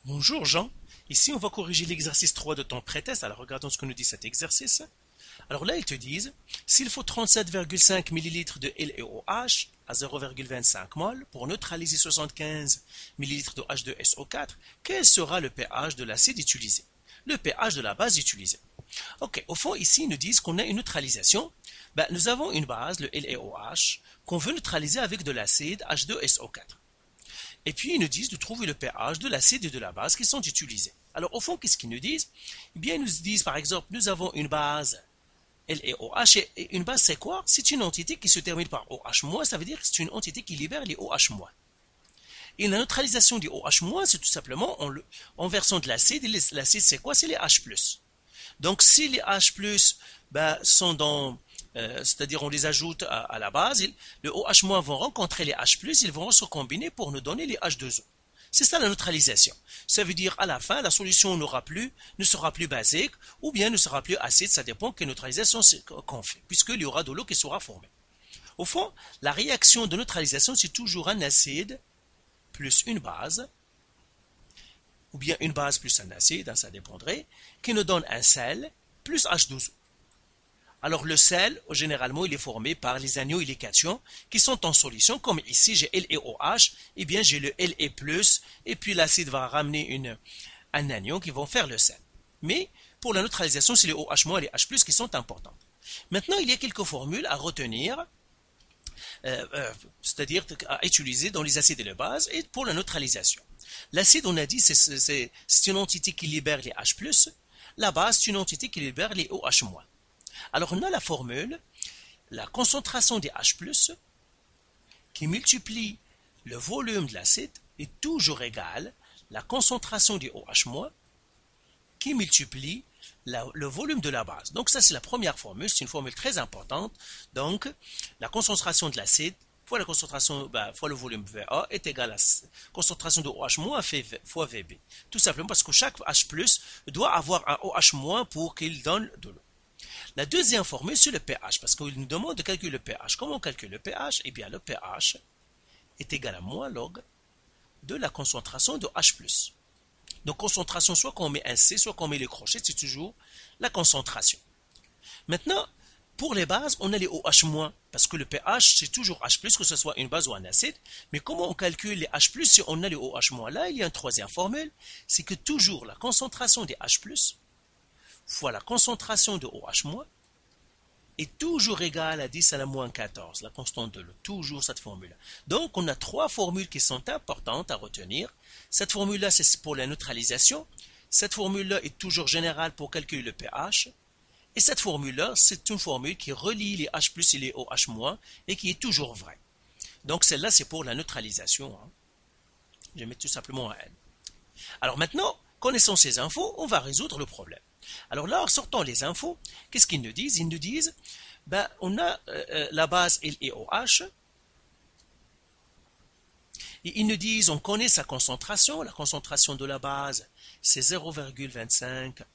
Bonjour Jean, ici on va corriger l'exercice 3 de ton pré-test. Alors regardons ce que nous dit cet exercice. Alors là ils te disent, s'il faut 37,5 ml de LeOH à 0,25 mol pour neutraliser 75 ml de H2SO4, quel sera le pH de l'acide utilisé? Le pH de la base utilisée. Ok, au fond ici ils nous disent qu'on a une neutralisation. Nous avons une base, le LeOH, qu'on veut neutraliser avec de l'acide H2SO4. Et puis, ils nous disent de trouver le pH de l'acide et de la base qui sont utilisés. Alors, au fond, qu'est-ce qu'ils nous disent? Eh bien, ils nous disent, par exemple, nous avons une base LeOH. Et une base, c'est quoi? C'est une entité qui se termine par OH-, ça veut dire que c'est une entité qui libère les OH-. Et la neutralisation des OH-, c'est tout simplement en versant de l'acide. Et l'acide, c'est quoi? C'est les H+. Donc, si les H+, sont dans... c'est-à-dire on les ajoute à la base, le OH- vont rencontrer les H+, ils vont se combiner pour nous donner les H2O. C'est ça la neutralisation. Ça veut dire à la fin, la solution ne sera plus basique ou bien ne sera plus acide, ça dépend quelle neutralisation qu'on fait, puisqu'il y aura de l'eau qui sera formée. Au fond, la réaction de neutralisation, c'est toujours un acide plus une base, ou bien une base plus un acide, ça dépendrait, qui nous donne un sel plus H2O. Alors le sel, généralement, il est formé par les anions et les cations qui sont en solution. Comme ici, j'ai LeOH, et bien j'ai le Le+, et puis l'acide va ramener un anion qui vont faire le sel. Mais pour la neutralisation, c'est les OH- et les H+, qui sont importantes. Maintenant, il y a quelques formules à retenir, c'est-à-dire à utiliser dans les acides et les bases, et pour la neutralisation. L'acide, on a dit, c'est une entité qui libère les H+, la base, c'est une entité qui libère les OH-. Alors on a la formule, la concentration des H+, qui multiplie le volume de l'acide est toujours égale la concentration des OH-, qui multiplie le volume de la base. Donc ça c'est la première formule, c'est une formule très importante. Donc la concentration de l'acide fois la concentration, fois le volume VA est égal à la concentration de OH- fois VB. Tout simplement parce que chaque H+ doit avoir un OH- pour qu'il donne de l'eau. La deuxième formule, c'est le pH, parce qu'il nous demande de calculer le pH. Comment on calcule le pH? Eh bien, le pH est égal à moins log de la concentration de H+. Donc, concentration, soit qu'on met un C, soit qu'on met les crochets, c'est toujours la concentration. Maintenant, pour les bases, on a les OH-, parce que le pH, c'est toujours H+, que ce soit une base ou un acide. Mais comment on calcule les H+, si on a les OH-? Là, il y a une troisième formule, c'est que toujours la concentration des H+, fois la concentration de OH- est toujours égale à 10 à la moins 14, la constante de l'eau, toujours cette formule. Donc, on a trois formules qui sont importantes à retenir. Cette formule-là, c'est pour la neutralisation. Cette formule-là est toujours générale pour calculer le pH. Et cette formule-là, c'est une formule qui relie les H+, et les OH- et qui est toujours vraie. Donc, celle-là, c'est pour la neutralisation. Je mets tout simplement un N. Alors maintenant, connaissant ces infos, on va résoudre le problème. Alors là, en sortant les infos, qu'est-ce qu'ils nous disent? Ils nous disent, on a la base LeOH, et ils nous disent, on connaît sa concentration, la concentration de la base, c'est 0,25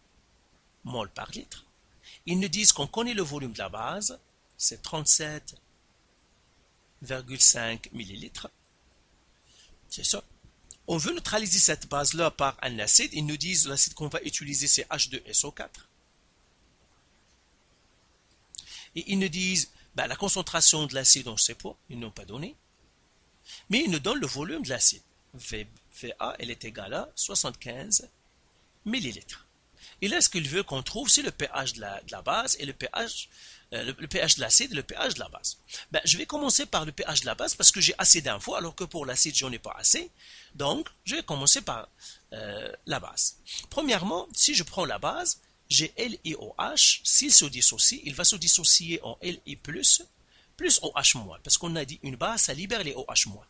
mol par litre. Ils nous disent qu'on connaît le volume de la base, c'est 37,5 millilitres. C'est ça. On veut neutraliser cette base-là par un acide. Ils nous disent l'acide qu'on va utiliser, c'est H2SO4. Et ils nous disent la concentration de l'acide, on ne sait pas, ils n'ont pas donné. Mais ils nous donnent le volume de l'acide. VA, elle est égale à 75 millilitres. Et là, ce qu'il veut qu'on trouve, c'est le pH de la base et le pH de l'acide et le pH de la base. Je vais commencer par le pH de la base parce que j'ai assez d'infos, alors que pour l'acide, j'en ai pas assez. Donc, je vais commencer par la base. Premièrement, si je prends la base, j'ai LiOH. S'il se dissocie, il va se dissocier en Li+, plus OH-, parce qu'on a dit une base, ça libère les OH-.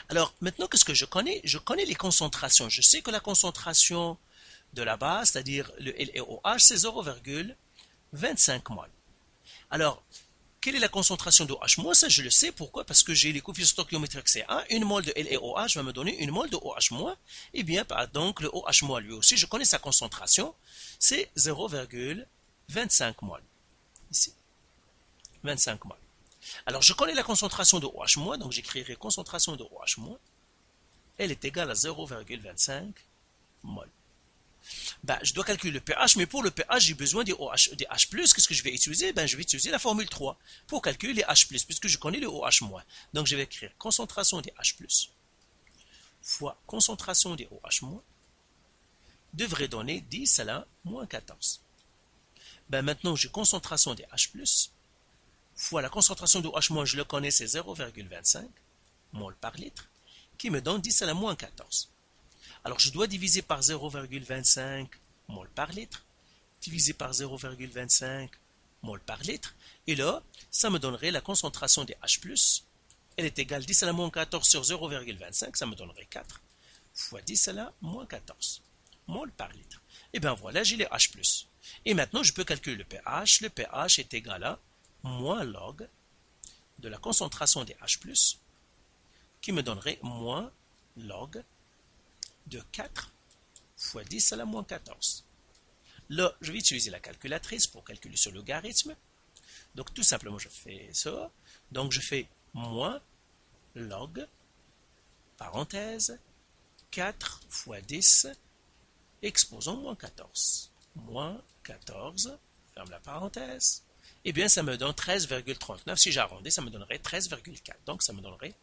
Alors, maintenant, qu'est-ce que je connais? Je connais les concentrations. Je sais que la concentration de la base, c'est-à-dire le LeOH, c'est 0,25 mol. Alors, quelle est la concentration de OH-? Ça, je le sais. Pourquoi? Parce que j'ai les coefficients stoichiométriques, c'est 1. Une mol de LeOH va me donner une mol de OH-. Et bien, donc, le OH- lui aussi, je connais sa concentration. C'est 0,25 mol. Ici. 25 mol. Alors, je connais la concentration de OH-, donc j'écrirai concentration de OH-. Elle est égale à 0,25 mol. Ben, je dois calculer le pH, mais pour le pH, j'ai besoin des OH, des H+. Qu'est-ce que je vais utiliser? Ben, je vais utiliser la formule 3 pour calculer les H+, puisque je connais le OH-. Donc, je vais écrire concentration des H+, fois concentration des OH- devrait donner 10 à la moins 14. Ben, maintenant, j'ai concentration des H+, fois la concentration de OH-, je le connais, c'est 0,25 mol par litre, qui me donne 10 à la moins 14. Alors, je dois diviser par 0,25 mol par litre, divisé par 0,25 mol par litre, et là, ça me donnerait la concentration des H+, elle est égale 10 à la moins 14 sur 0,25, ça me donnerait 4, fois 10 à la moins 14 mol par litre. Et bien voilà, j'ai les H+. Et maintenant, je peux calculer le pH. Le pH est égal à moins log de la concentration des H+, qui me donnerait moins log de 4 fois 10 à la moins 14. Là, je vais utiliser la calculatrice pour calculer ce logarithme. Donc, tout simplement, je fais ça. Donc, je fais moins log, parenthèse, 4 fois 10, exposant moins 14. Moins 14, ferme la parenthèse. Eh bien, ça me donne 13,39. Si j'arrondis, ça me donnerait 13,4. Donc, ça me donnerait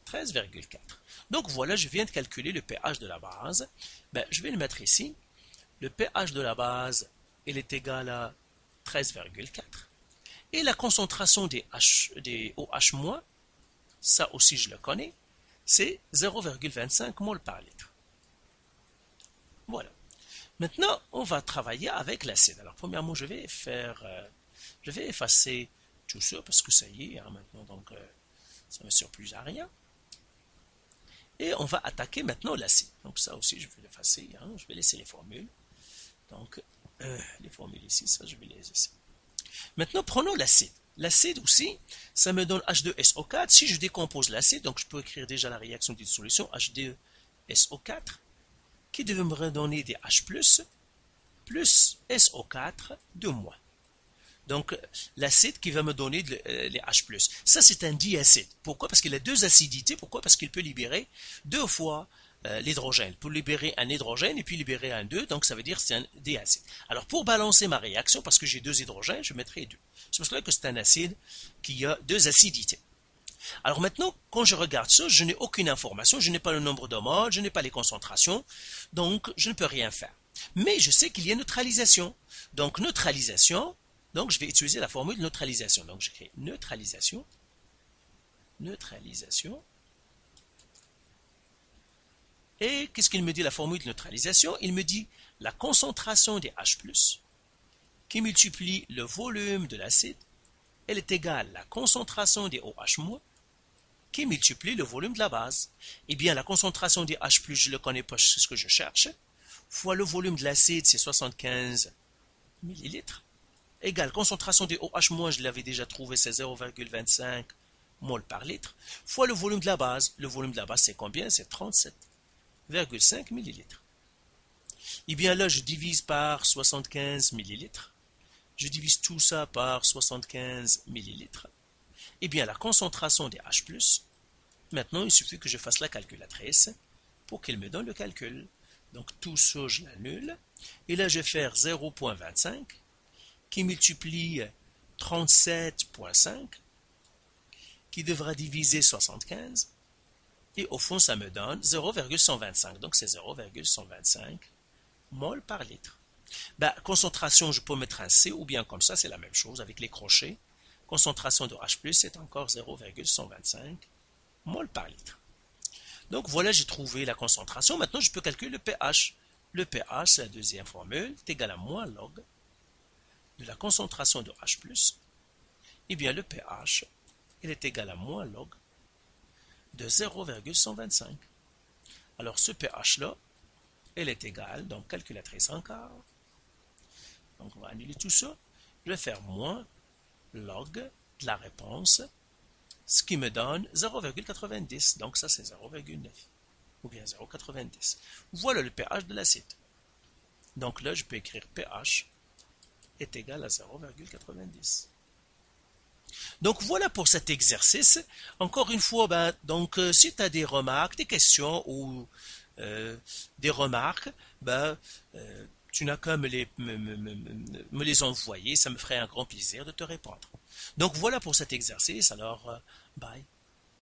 13,4. Donc, voilà, je viens de calculer le pH de la base. Ben, je vais le mettre ici. Le pH de la base, il est égal à 13,4. Et la concentration des OH-, ça aussi je le connais, c'est 0,25 mol par litre. Voilà. Maintenant, on va travailler avec l'acide. Alors, premièrement, je vais effacer tout ça parce que ça y est, hein, maintenant, donc ça ne me sert plus à rien. Et on va attaquer maintenant l'acide. Donc, ça aussi, je vais l'effacer. Hein, je vais laisser les formules. Donc, les formules ici, ça, je vais les laisser. Maintenant, prenons l'acide. L'acide aussi, ça me donne H2SO4. Si je décompose l'acide, donc je peux écrire déjà la réaction de dissolution H2SO4, qui devrait me donner des H+, plus SO4 de moins. Donc, l'acide qui va me donner les H+. Ça, c'est un diacide. Pourquoi? Parce qu'il a deux acidités. Pourquoi? Parce qu'il peut libérer deux fois l'hydrogène. Pour libérer un hydrogène et puis libérer un 2, donc ça veut dire que c'est un diacide. Alors, pour balancer ma réaction, parce que j'ai deux hydrogènes, je mettrai 2. C'est pour cela que c'est un acide qui a deux acidités. Alors maintenant, quand je regarde ça, je n'ai aucune information, je n'ai pas le nombre de moles, je n'ai pas les concentrations, donc je ne peux rien faire. Mais je sais qu'il y a neutralisation. Donc neutralisation, donc je vais utiliser la formule de neutralisation. Donc j'écris neutralisation, neutralisation. Et qu'est-ce qu'il me dit la formule de neutralisation? Il me dit la concentration des H+, qui multiplie le volume de l'acide, elle est égale à la concentration des OH-, qui multiplie le volume de la base. Eh bien, la concentration des H+, je ne le connais pas, c'est ce que je cherche, fois le volume de l'acide, c'est 75 ml, égale concentration des OH-, je l'avais déjà trouvé, c'est 0,25 mol par litre, fois le volume de la base. Le volume de la base, c'est combien? C'est 37,5 ml. Eh bien, là, je divise par 75 ml. Je divise tout ça par 75 ml. Eh bien, la concentration des H+, maintenant, il suffit que je fasse la calculatrice pour qu'elle me donne le calcul. Donc, tout ça, je l'annule. Et là, je vais faire 0,25 qui multiplie 37,5 qui devra diviser 75. Et au fond, ça me donne 0,125. Donc, c'est 0,125 mol par litre. Ben, concentration, je peux mettre un C ou bien comme ça, c'est la même chose avec les crochets. Concentration de H+, c'est encore 0,125 mol par litre. Donc voilà, j'ai trouvé la concentration. Maintenant, je peux calculer le pH. Le pH, c'est la deuxième formule, est égal à moins log de la concentration de H+. Eh bien, le pH, il est égal à moins log de 0,125. Alors, ce pH-là, il est égal, donc calculatrice encore. Donc, on va annuler tout ça. Je vais faire moins log de la réponse, ce qui me donne 0,90. Donc, ça, c'est 0,9 ou bien 0,90. Voilà le pH de l'acide. Donc là, je peux écrire pH est égal à 0,90. Donc voilà pour cet exercice. Encore une fois, donc si tu as des remarques, des questions ou des remarques, tu n'as qu'à me les envoyer, ça me ferait un grand plaisir de te répondre. Donc voilà pour cet exercice, alors bye.